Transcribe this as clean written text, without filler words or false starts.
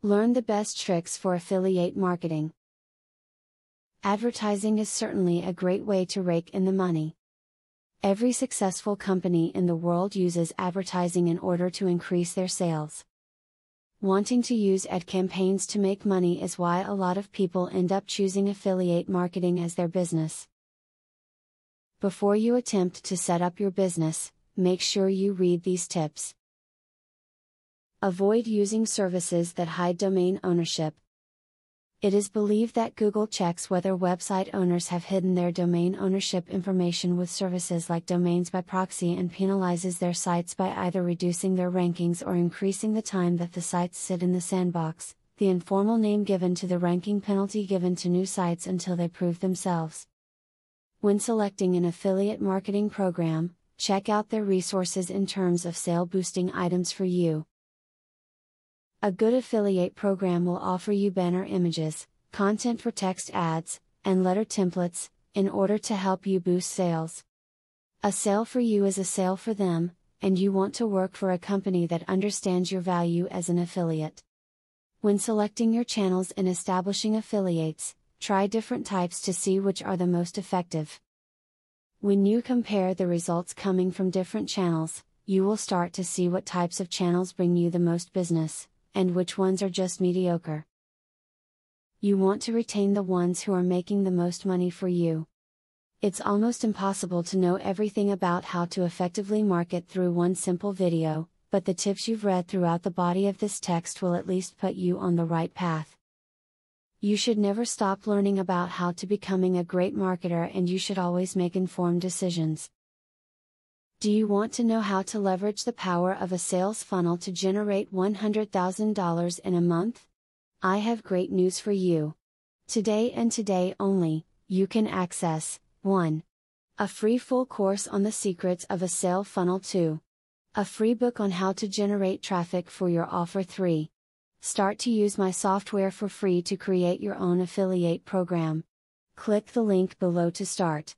Learn the best tricks for affiliate marketing. Advertising is certainly a great way to rake in the money. Every successful company in the world uses advertising in order to increase their sales. Wanting to use ad campaigns to make money is why a lot of people end up choosing affiliate marketing as their business. Before you attempt to set up your business, make sure you read these tips. Avoid using services that hide domain ownership. It is believed that Google checks whether website owners have hidden their domain ownership information with services like domains by proxy and penalizes their sites by either reducing their rankings or increasing the time that the sites sit in the sandbox, the informal name given to the ranking penalty given to new sites until they prove themselves. When selecting an affiliate marketing program, check out their resources in terms of sale boosting items for you. A good affiliate program will offer you banner images, content for text ads, and letter templates, in order to help you boost sales. A sale for you is a sale for them, and you want to work for a company that understands your value as an affiliate. When selecting your channels and establishing affiliates, try different types to see which are the most effective. When you compare the results coming from different channels, you will start to see what types of channels bring you the most business, and which ones are just mediocre. You want to retain the ones who are making the most money for you. It's almost impossible to know everything about how to effectively market through one simple video, but the tips you've read throughout the body of this text will at least put you on the right path. You should never stop learning about how to becoming a great marketer, and you should always make informed decisions. Do you want to know how to leverage the power of a sales funnel to generate $100,000 in a month? I have great news for you. Today and today only, you can access 1. A free full course on the secrets of a sale funnel. 2. A free book on how to generate traffic for your offer. 3. Start to use my software for free to create your own affiliate program. Click the link below to start.